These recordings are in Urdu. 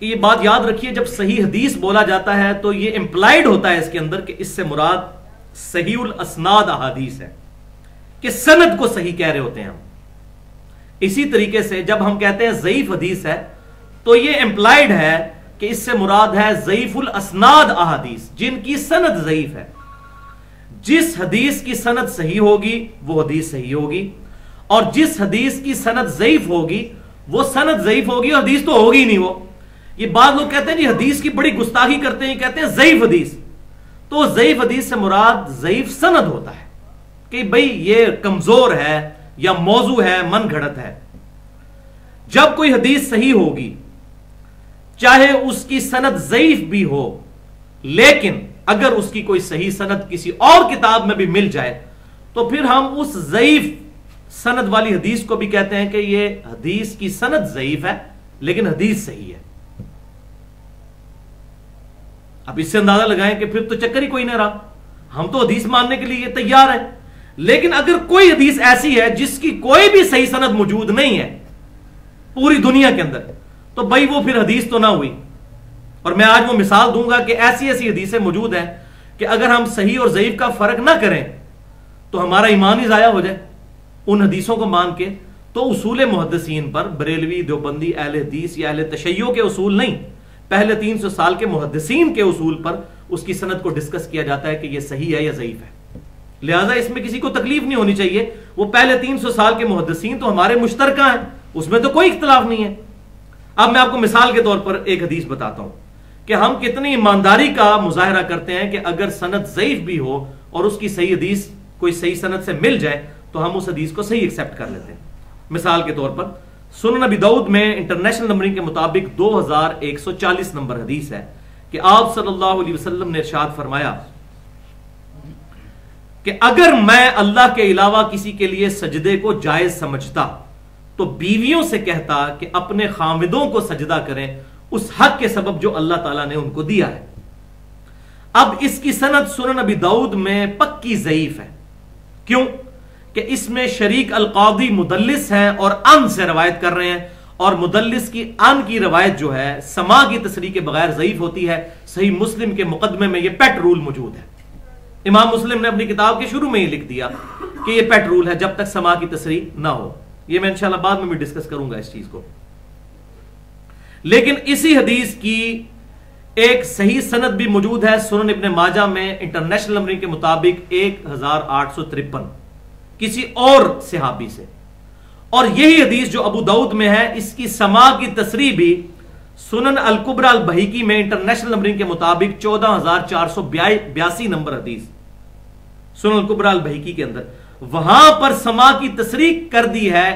کہ یہ بات یاد رکھیے، جب صحیح حدیث بولا جاتا ہے تو یہ امپلائڈ ہوتا ہے اس کے اندر کہ اس سے مراد صحیح الاسناد احادیث ہے، کہ سند کو صحیح کہہ رہے ہوتے ہیں ہم۔ اسی طریقے سے جب ہم کہتے ہیں ضعیف حدیث ہے تو یہ امپلائڈ ہے کہ اس سے مراد ہے ضعیف الاسناد احادیث، جن کی سند ضعیف ہے۔ جس حدیث کی سند صحیح ہوگی وہ حدیث صحیح ہوگی، اور جس حدیث کی سند ضعیف ہوگی وہ سند ضعیف ہوگی، اور حدیث تو ہوگی نہیں وہ۔ یہ بعض لوگ کہتے ہیں جی حدیث کی بڑی گستاخی کرتے ہیں، کہتے ہیں ضعیف حدیث، تو ضعیف حدیث سے مراد ضعیف سند ہوتا ہے کہ بھئی یہ کمزور ہے یا موضوع ہے، من گھڑت ہے۔ جب کوئی حدیث صحیح ہوگی چاہے اس کی سند ضعیف بھی ہو، لیکن اگر اس کی کوئی صحیح سند کسی اور کتاب میں بھی مل جائے تو پھر ہم اس ضعیف سند والی حدیث کو بھی کہتے ہیں کہ یہ حدیث کی سند ضعیف ہے لیکن حدیث صحیح ہے۔ اب اس سے اندازہ لگائیں کہ پھر تو چکر ہی کوئی نہ رہا، ہم تو حدیث ماننے کے لیے تیار ہیں، لیکن اگر کوئی حدیث ایسی ہے جس کی کوئی بھی صحیح سند موجود نہیں ہے پوری دنیا کے اندر، تو بھائی وہ پھر حدیث تو نہ ہوئی۔ اور میں آج وہ مثال دوں گا کہ ایسی ایسی حدیثیں موجود ہیں کہ اگر ہم صحیح اور ضعیف کا فرق نہ کریں تو ہمارا ایمان ہی ضائع ہو جائے ان حدیثوں کو مان کے۔ تو اصول محدثین پر، بریلوی، دیوبندی، اہل حدیث یا اہل تشیع کے اصول نہیں، پہلے 300 سال کے محدثین کے اصول پر اس کی سند کو ڈسکس کیا جاتا ہے کہ یہ صحیح ہے یا ضعیف ہے۔ لہٰذا اس میں کسی کو تکلیف نہیں ہونی چاہیے، وہ پہلے 300 سال کے محدثین تو ہمارے مشترکہ ہیں، اس میں تو کوئی اختلاف نہیں ہے۔ اب میں آپ کو مثال کے طور پر ایک حدیث بتاتا ہوں کہ ہم کتنی ایمانداری کا مظاہرہ کرتے ہیں کہ اگر سند ضعیف بھی ہو اور اس کی صحیح حدیث کوئی صحیح سند سے مل جائے تو ہم اس حدیث کو صحیح ایکسپٹ کر لیتے ہیں۔ مثال کے طور پر سنن ابی داؤد میں انٹرنیشنل نمبرنگ کے مطابق 2140 نمبر حدیث ہے کہ آپ صلی اللہ علیہ وسلم نے ارشاد فرمایا کہ اگر میں اللہ کے علاوہ کسی کے لیے سجدے کو جائز سمجھتا تو بیویوں سے کہتا کہ اپنے خامدوں کو سجدہ کریں اس حق کے سبب جو اللہ تعالیٰ نے ان کو دیا ہے۔ اب اس کی سند سنن ابی داؤد میں پکی ضعیف ہے، کیوں کہ اس میں شریک القاضی مدلس ہیں اور ان سے روایت کر رہے ہیں، اور مدلس کی ان کی روایت جو ہے سما کی تصریح کے بغیر ضعیف ہوتی ہے۔ صحیح مسلم کے مقدمے میں یہ پیٹ رول موجود ہے، امام مسلم نے اپنی کتاب کے شروع میں ہی لکھ دیا کہ یہ پیٹ رول ہے جب تک سما کی تصریح نہ ہو۔ یہ میں انشاءاللہ بعد میں بھی ڈسکس کروں گا اس چیز کو۔ لیکن اسی حدیث کی ایک صحیح سند بھی موجود ہے سنن ابن ماجہ میں انٹرنیشنل نمبرنگ کے مطابق 1853 کسی اور صحابی سے، اور یہی حدیث جو ابو داؤد میں ہے اس کی سما کی تصریح بھی سنن الکبریٰ البہیقی میں انٹرنیشنل نمبرنگ کے مطابق 14482 نمبر حدیث سنن الکبریٰ البہیقی کے اندر، وہاں پر سما کی تصریح کر دی ہے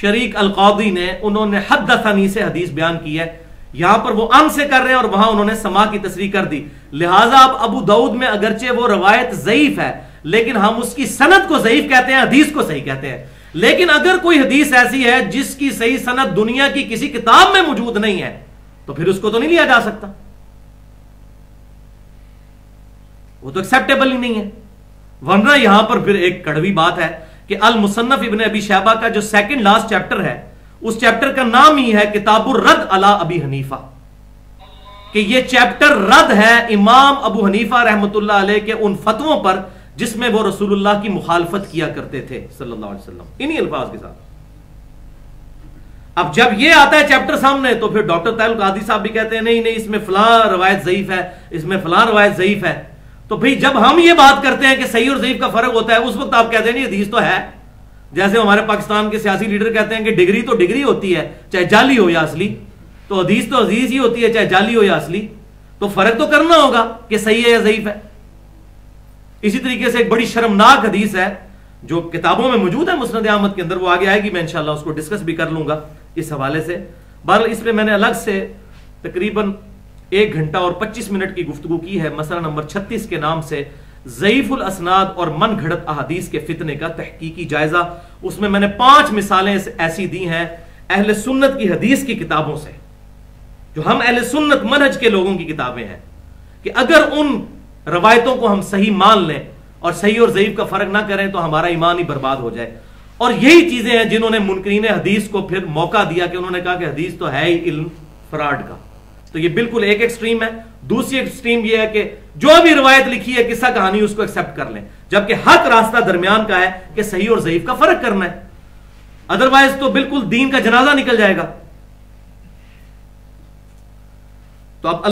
شریک القاضی نے، انہوں نے حدثنی سے حدیث بیان کی ہے، یہاں پر وہ ان سے کر رہے ہیں اور وہاں انہوں نے سما کی تصریح کر دی۔ لہٰذا اب ابو داؤد میں اگرچہ وہ روایت ضعیف ہے لیکن ہم اس کی سند کو ضعیف کہتے ہیں، حدیث کو صحیح کہتے ہیں۔ لیکن اگر کوئی حدیث ایسی ہے جس کی صحیح سند دنیا کی کسی کتاب میں موجود نہیں ہے تو پھر اس کو تو نہیں لیا جا سکتا، وہ تو ایکسیپٹیبل ہی نہیں ہے۔ ورنہ یہاں پر پھر ایک کڑوی بات ہے کہ المصنف ابن ابی شیبہ کا جو سیکنڈ لاسٹ چیپٹر ہے اس چیپٹر کا نام ہی ہے کتاب الرد علی ابی حنیفہ، کہ یہ چیپٹر رد ہے امام ابو حنیفہ رحمۃ اللہ علیہ کے ان فتووں پر جس میں وہ رسول اللہ کی مخالفت کیا کرتے تھے صلی اللہ علیہ وسلم، انہی الفاظ کے ساتھ۔ اب جب یہ آتا ہے چیپٹر سامنے تو پھر ڈاکٹر طاہر القادری صاحب بھی کہتے ہیں نہیں نہیں اس میں فلاں روایت ضعیف ہے، اس میں فلاں روایت ضعیف ہے۔ تو بھئی جب ہم یہ بات کرتے ہیں کہ صحیح اور ضعیف کا فرق ہوتا ہے اس وقت آپ کہتے ہیں نہیں حدیث تو ہے، جیسے ہمارے پاکستان کے سیاسی لیڈر کہتے ہیں کہ ڈگری تو ڈگری ہوتی ہے چاہے جعلی ہو یا اصلی، تو حدیث ہی ہوتی ہے چاہے جعلی ہو یا اصلی، تو فرق تو کرنا ہوگا کہ صحیح ہے یا ضعیف ہے۔ اسی طریقے سے ایک بڑی شرمناک حدیث ہے جو کتابوں میں موجود ہے مسند احمد کے اندر، وہ آگے آئے گی، میں انشاءاللہ اس کو ڈسکس بھی کر لوں گا اس حوالے سے۔ بہرحال اس میں میں نے الگ سے تقریباً 1 گھنٹہ اور 25 منٹ کی گفتگو کی ہے، مسئلہ نمبر 36 کے نام سے ضعیف الاسناد اور من گھڑت احادیث کے فتنے کا تحقیقی جائزہ۔ اس میں نے 5 مثالیں ایسی دی ہیں اہل سنت کی حدیث کی کتابوں سے، جو ہم اہل سنت منہج کے لوگوں کی کتابیں ہیں، کہ اگر ان روایتوں کو ہم صحیح مان لیں اور صحیح اور ضعیف کا فرق نہ کریں تو ہمارا ایمان ہی برباد ہو جائے۔ اور یہی چیزیں ہیں جنہوں نے منکرین حدیث کو پھر موقع دیا کہ انہوں نے کہا کہ حدیث تو ہے ہی علم فراڈ کا. تو یہ بالکل ایک ایکسٹریم ہے. دوسری ایکسٹریم یہ ہے کہ جو بھی روایت لکھی ہے قصہ کہانی اس کو ایکسپٹ کر لیں، جبکہ حق راستہ درمیان کا ہے کہ صحیح اور ضعیف کا فرق کرنا ہے. ادروائز تو بالکل دین کا جنازہ نکل جائے گا. تو اب